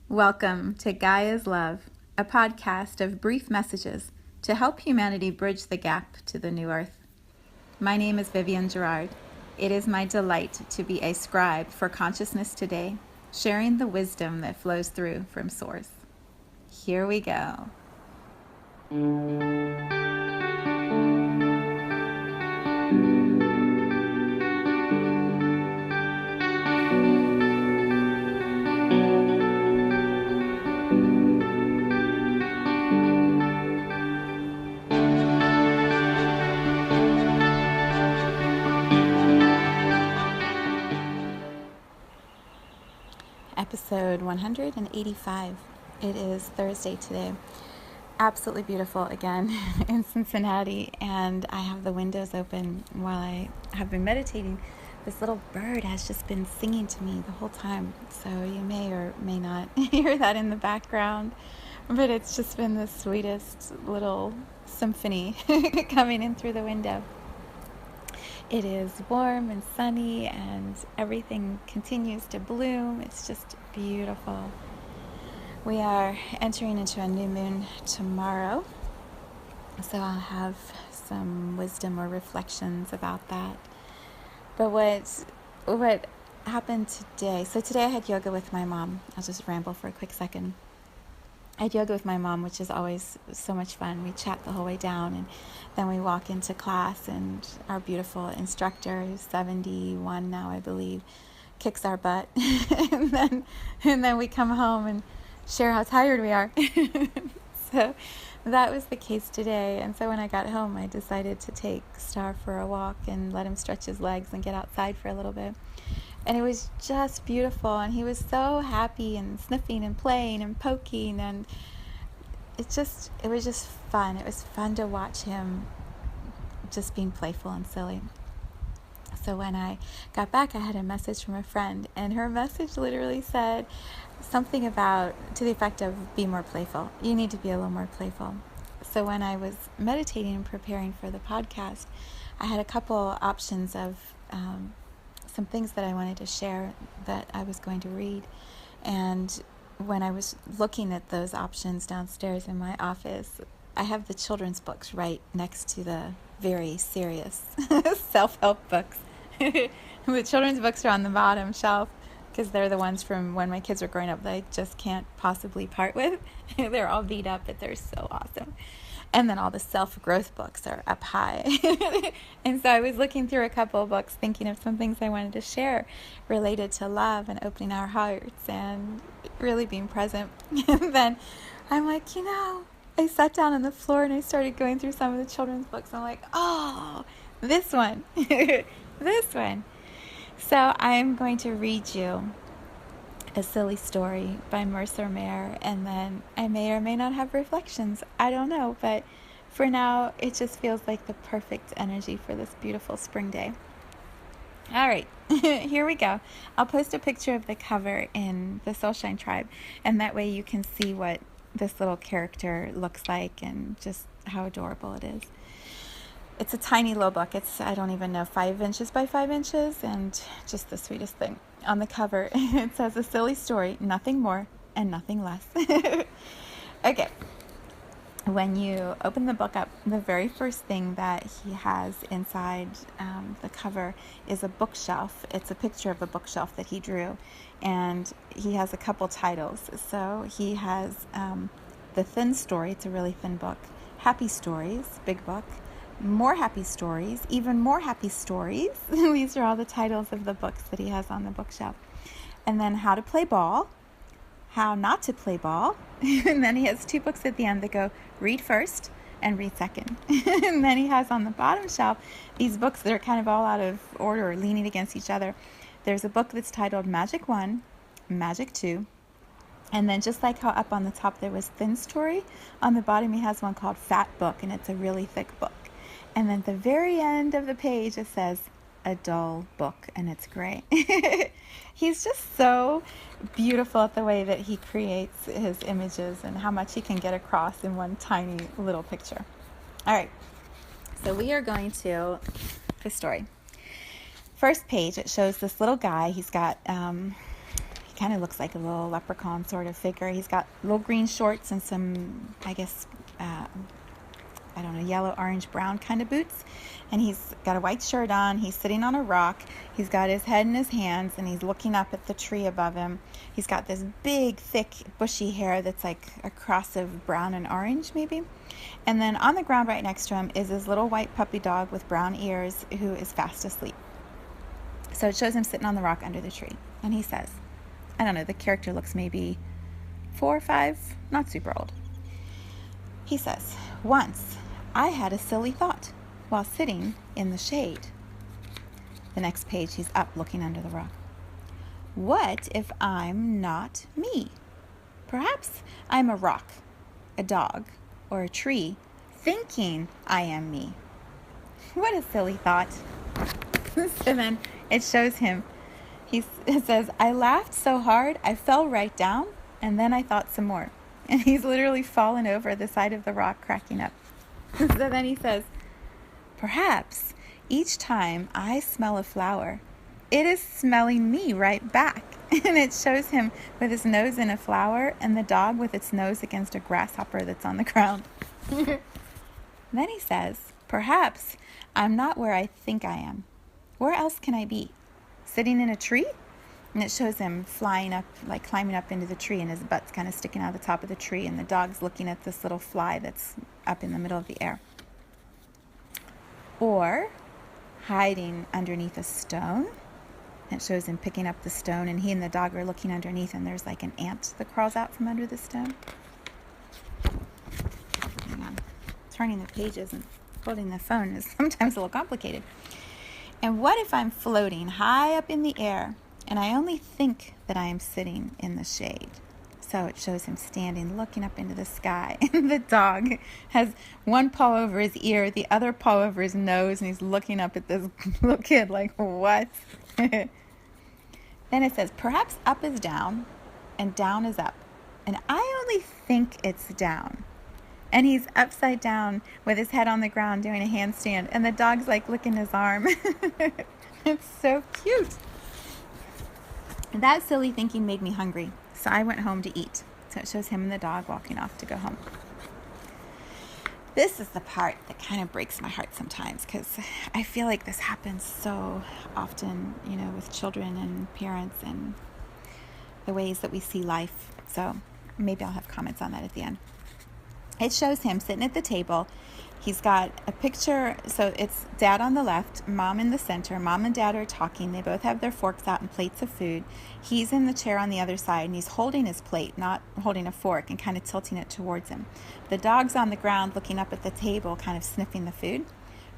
Welcome to Gaia's Love, a podcast of brief messages to help humanity bridge the gap to the new earth. My name is Vivienne Gerard. It is my delight to be a scribe for consciousness today, sharing the wisdom that flows through from Source. Here we go. Episode 185. It is Thursday today. Absolutely beautiful again in Cincinnati, and I have the windows open while I have been meditating. This little bird has just been singing to me the whole time, so you may or may not hear that in the background, but it's just been the sweetest little symphony coming in through the window. It is warm and sunny, and everything continues to bloom. It's just beautiful. We are entering into a new moon tomorrow, so I'll have some wisdom or reflections about that. But what happened today? So today I had yoga with my mom. I'll just ramble for a quick second. I had yoga with my mom, which is always so much fun. We chat the whole way down, and then we walk into class, and our beautiful instructor, who's 71 now, I believe, kicks our butt. and then we come home and share how tired we are. So that was the case today. And so when I got home, I decided to take Star for a walk and let him stretch his legs and get outside for a little bit. And it was just beautiful, and he was so happy and sniffing and playing and poking, and it was just fun. It was fun to watch him just being playful and silly. So when I got back, I had a message from a friend, and her message literally said something about, to the effect of, be more playful. You need to be a little more playful. So when I was meditating and preparing for the podcast, I had a couple options of some things that I wanted to share that I was going to read. And when I was looking at those options downstairs in my office, I have the children's books right next to the very serious self-help books. The children's books are on the bottom shelf because they're the ones from when my kids were growing up that I just can't possibly part with. They're all beat up, but they're so awesome. And then all the self-growth books are up high. And so I was looking through a couple of books thinking of some things I wanted to share related to love and opening our hearts and really being present. And then I'm like, I sat down on the floor and I started going through some of the children's books. I'm like, oh, this one, this one. So I'm going to read you A Silly Story by Mercer Mayer, and then I may or may not have reflections. I don't know, but for now, it just feels like the perfect energy for this beautiful spring day. All right, here we go. I'll post a picture of the cover in the Soulshine Tribe, and that way you can see what this little character looks like and just how adorable it is. It's a tiny little book. It's, I don't even know, 5 inches by 5 inches, and just the sweetest thing. On the cover, it says, A Silly Story, nothing more and nothing less. Okay. When you open the book up, the very first thing that he has inside the cover is a bookshelf. It's a picture of a bookshelf that he drew, and he has a couple titles. So he has The Thin Story, it's a really thin book, Happy Stories, big book, More Happy Stories, Even More Happy Stories. These are all the titles of the books that he has on the bookshelf. And then How to Play Ball, How Not to Play Ball. And then he has 2 books at the end that go Read First and Read Second. And then he has on the bottom shelf these books that are kind of all out of order, leaning against each other. There's a book that's titled Magic 1, Magic 2. And then just like how up on the top there was Thin Story, on the bottom he has one called Fat Book, and it's a really thick book. And then at the very end of the page, it says, A Dull Book, and it's gray. He's just so beautiful at the way that he creates his images and how much he can get across in one tiny little picture. All right, so we are going to the story. First page, it shows this little guy. He's got kind of looks like a little leprechaun sort of figure. He's got little green shorts and some, I guess, I don't know, yellow, orange, brown kind of boots. And he's got a white shirt on. He's sitting on a rock. He's got his head in his hands, and he's looking up at the tree above him. He's got this big, thick, bushy hair that's like a cross of brown and orange, maybe. And then on the ground right next to him is his little white puppy dog with brown ears who is fast asleep. So it shows him sitting on the rock under the tree. And he says, I don't know, the character looks maybe 4 or 5, not super old. He says, once I had a silly thought while sitting in the shade. The next page, he's up looking under the rock. What if I'm not me? Perhaps I'm a rock, a dog, or a tree, thinking I am me. What a silly thought. So then it shows him. It says, I laughed so hard I fell right down, and then I thought some more. And he's literally fallen over the side of the rock, cracking up. So then he says, perhaps each time I smell a flower, it is smelling me right back. And it shows him with his nose in a flower and the dog with its nose against a grasshopper that's on the ground. Then he says, perhaps I'm not where I think I am. Where else can I be? Sitting in a tree? And it shows him flying up, like climbing up into the tree, and his butt's kind of sticking out of the top of the tree, and the dog's looking at this little fly that's up in the middle of the air. Or hiding underneath a stone. It shows him picking up the stone, and he and the dog are looking underneath, and there's like an ant that crawls out from under the stone. Hang on. Turning the pages and holding the phone is sometimes a little complicated. And what if I'm floating high up in the air, and I only think that I am sitting in the shade? So it shows him standing, looking up into the sky. And the dog has one paw over his ear, the other paw over his nose, and he's looking up at this little kid like, what? Then it says, perhaps up is down, and down is up. And I only think it's down. And he's upside down with his head on the ground doing a handstand. And the dog's like licking his arm. It's so cute. That silly thinking made me hungry. So I went home to eat. So it shows him and the dog walking off to go home. This is the part that kind of breaks my heart sometimes, because I feel like this happens so often, you know, with children and parents and the ways that we see life. So maybe I'll have comments on that at the end. It shows him sitting at the table. He's got a picture, so it's dad on the left, mom in the center. Mom and dad are talking. They both have their forks out and plates of food. He's in the chair on the other side, and he's holding his plate, not holding a fork, and kind of tilting it towards him. The dog's on the ground looking up at the table, kind of sniffing the food.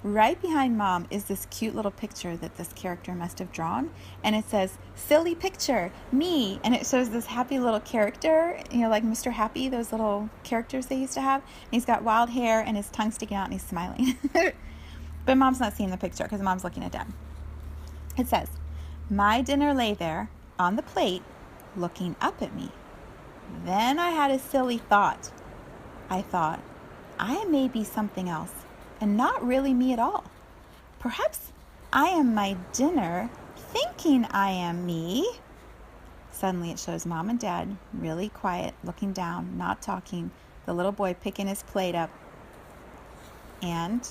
Right behind mom is this cute little picture that this character must have drawn, and it says, silly picture, me, and it shows this happy little character, you know, like Mr. Happy, those little characters they used to have, and he's got wild hair and his tongue sticking out and he's smiling. But mom's not seeing the picture because mom's looking at dad. It says, my dinner lay there on the plate looking up at me. Then I had a silly thought. I thought, I may be something else, and not really me at all. Perhaps I am my dinner, thinking I am me. Suddenly it shows mom and dad really quiet, looking down, not talking, the little boy picking his plate up. And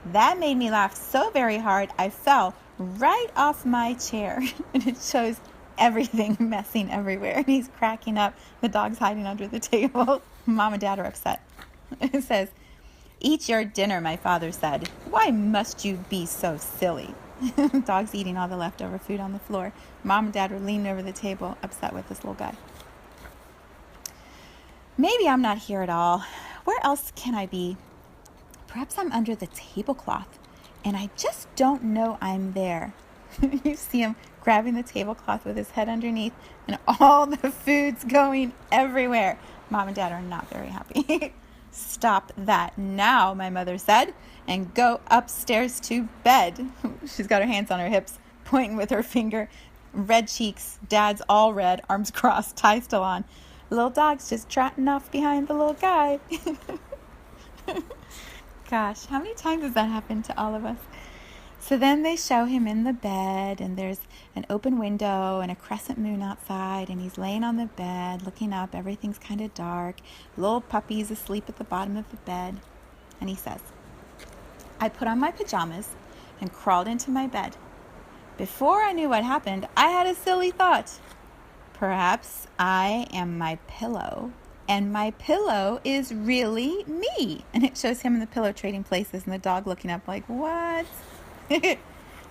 that made me laugh so very hard I fell right off my chair. And it shows everything messing everywhere, and he's cracking up. The dog's hiding under the table. Mom and dad are upset. It says, eat your dinner, my father said. Why must you be so silly? Dog's eating all the leftover food on the floor. Mom and dad are leaning over the table, upset with this little guy. Maybe I'm not here at all. Where else can I be? Perhaps I'm under the tablecloth, and I just don't know I'm there. You see him grabbing the tablecloth with his head underneath, and all the food's going everywhere. Mom and dad are not very happy. Stop that now, my mother said, and go upstairs to bed. She's got her hands on her hips, pointing with her finger. Red cheeks, dad's all red, arms crossed, tie still on. The little dog's just trotting off behind the little guy. Gosh, how many times has that happened to all of us? So then they show him in the bed, and there's an open window and a crescent moon outside, and he's laying on the bed looking up. Everything's kind of dark. Little puppy's asleep at the bottom of the bed. And he says, I put on my pajamas and crawled into my bed. Before I knew what happened, I had a silly thought. Perhaps I am my pillow, and my pillow is really me. And it shows him and the pillow trading places, and the dog looking up like, what?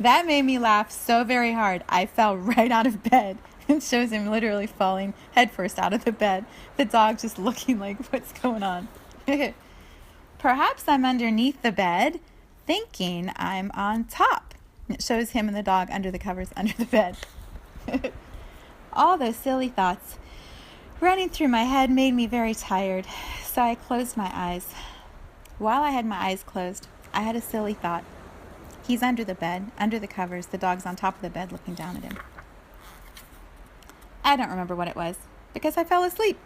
That made me laugh so very hard. I fell right out of bed. It shows him literally falling headfirst out of the bed. The dog just looking like, what's going on? Perhaps I'm underneath the bed, thinking I'm on top. It shows him and the dog under the covers under the bed. All those silly thoughts running through my head made me very tired, so I closed my eyes. While I had my eyes closed, I had a silly thought. He's under the bed, under the covers. The dog's on top of the bed looking down at him. I don't remember what it was, because I fell asleep.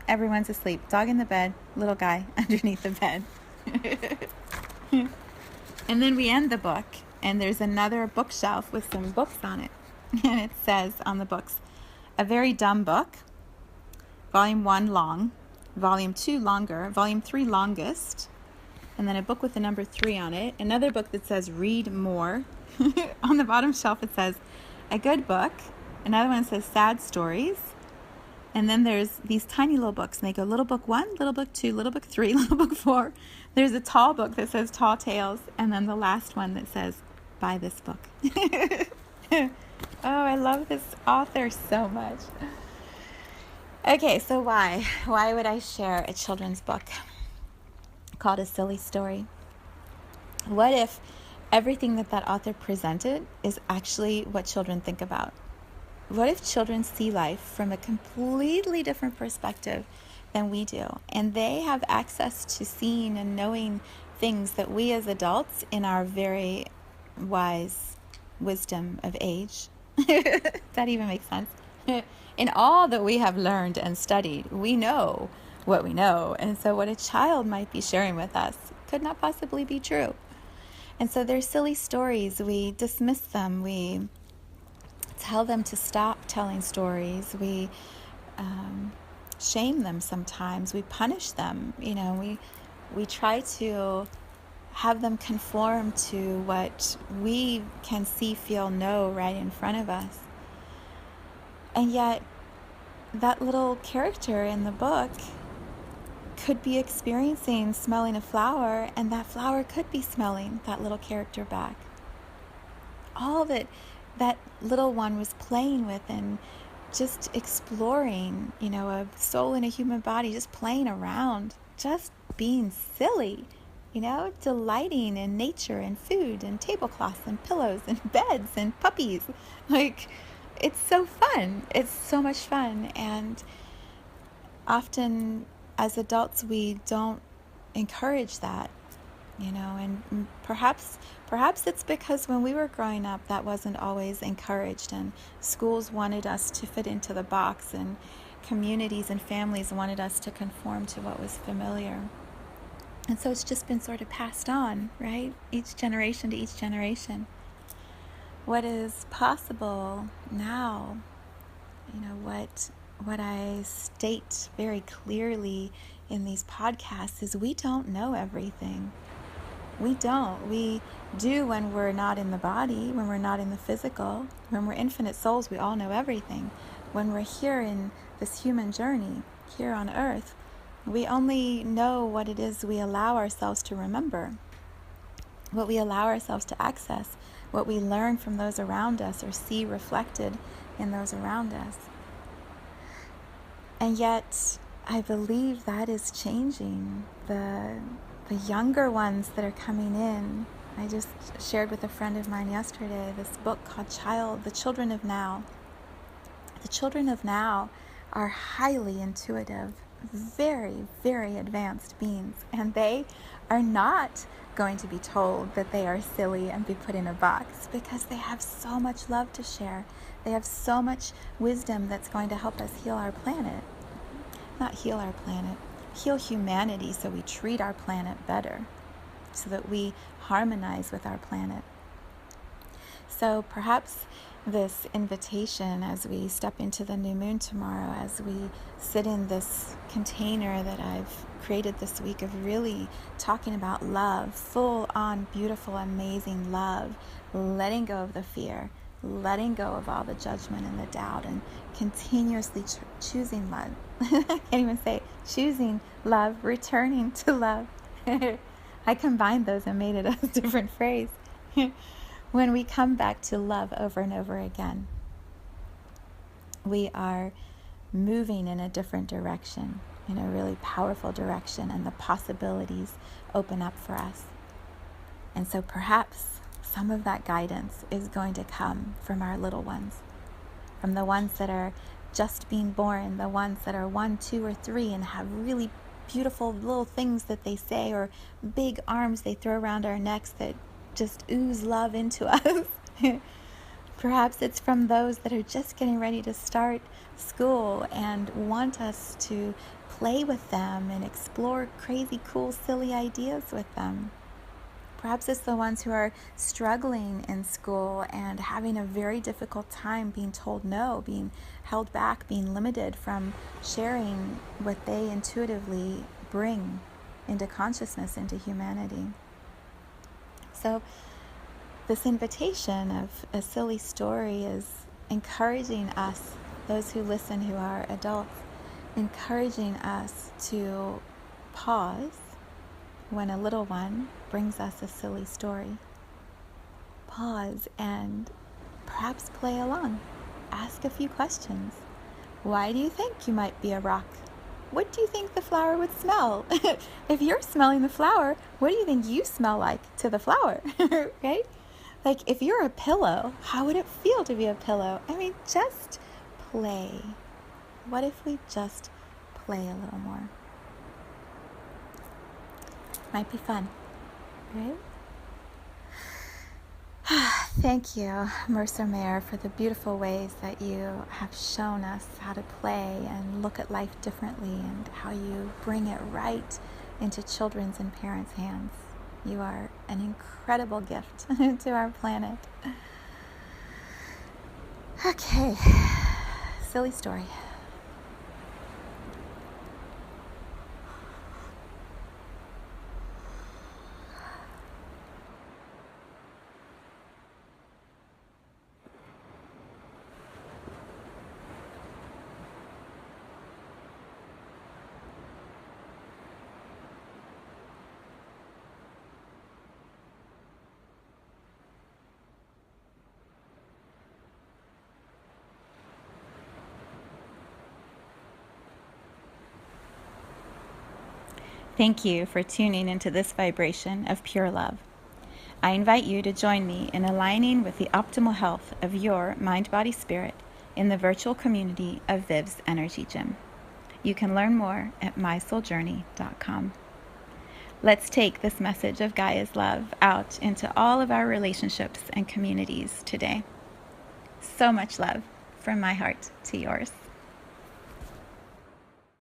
Everyone's asleep. Dog in the bed, little guy underneath the bed. And then we end the book, and there's another bookshelf with some books on it. And it says on the books, A Very Dumb Book, Volume 1 long, Volume 2 longer, Volume 3 longest, and then a book with the number 3 on it. Another book that says Read More. On the bottom shelf it says A Good Book. Another one says Sad Stories. And then there's these tiny little books, and they go Little Book 1, Little Book 2, Little Book 3, Little Book 4. There's a tall book that says Tall Tales, and then the last one that says Buy This Book. Oh, I love this author so much. Okay, so why? Why would I share a children's book called A Silly Story? What if everything that author presented is actually what children think about? What if children see life from a completely different perspective than we do, and they have access to seeing and knowing things that we as adults, in our very wise wisdom of age, that even makes sense, in all that we have learned and studied, we know what we know. And so what a child might be sharing with us could not possibly be true. And so they're silly stories. We dismiss them. We tell them to stop telling stories. We shame them sometimes. We punish them. We try to have them conform to what we can see, feel, know right in front of us. And yet, that little character in the book could be experiencing smelling a flower, and that flower could be smelling that little character back. All that little one was playing with and just exploring, a soul in a human body, just playing around, just being silly, delighting in nature and food and tablecloths and pillows and beds and puppies. It's so fun. It's so much fun. And often as adults, we don't encourage that, and perhaps it's because when we were growing up, that wasn't always encouraged, and schools wanted us to fit into the box, and communities and families wanted us to conform to what was familiar. And so it's just been sort of passed on, right? Each generation to each generation. What is possible now, what I state very clearly in these podcasts is we don't know everything. We don't. We do when we're not in the body, when we're not in the physical. When we're infinite souls, we all know everything. When we're here in this human journey, here on earth, we only know what it is we allow ourselves to remember, what we allow ourselves to access, what we learn from those around us or see reflected in those around us. And yet, I believe that is changing. The younger ones that are coming in. I just shared with a friend of mine yesterday this book called The Children of Now. The children of now are highly intuitive, very, very advanced beings, and they are not going to be told that they are silly and be put in a box, because they have so much love to share. They have so much wisdom that's going to help us heal our planet. Not heal our planet, heal humanity, so we treat our planet better, so that we harmonize with our planet. so perhaps this invitation as we step into the new moon tomorrow, as we sit in this container that I've created this week of really talking about love, full on, beautiful, amazing love, letting go of the fear, letting go of all the judgment and the doubt, and continuously choosing love. I can't even say it. Choosing love, returning to love. I combined those and made it a different phrase. When we come back to love over and over again, we are moving in a different direction, in a really powerful direction, and the possibilities open up for us. And so perhaps some of that guidance is going to come from our little ones, from the ones that are just being born, the ones that are 1, 2, or 3 and have really beautiful little things that they say, or big arms they throw around our necks that just ooze love into us. Perhaps it's from those that are just getting ready to start school and want us to play with them and explore crazy, cool, silly ideas with them. Perhaps it's the ones who are struggling in school and having a very difficult time being told no, being held back, being limited from sharing what they intuitively bring into consciousness, into humanity. So this invitation of a silly story is encouraging us, those who listen who are adults, encouraging us to pause when a little one brings us a silly story. Pause and perhaps play along. Ask a few questions. Why do you think you might be a rock? What do you think the flower would smell? If you're smelling the flower, what do you think you smell like to the flower? Right? Like, if you're a pillow, how would it feel to be a pillow? I mean, just play. What if we just play a little more? Might be fun, right? Thank you, Mercer Mayer, for the beautiful ways that you have shown us how to play and look at life differently, and how you bring it right into children's and parents' hands. You are an incredible gift to our planet. Okay, silly story. Thank you for tuning into this vibration of pure love. I invite you to join me in aligning with the optimal health of your mind, body, spirit in the virtual community of Viv's Energy Gym. You can learn more at mysouljourney.com. Let's take this message of Gaia's love out into all of our relationships and communities today. So much love from my heart to yours.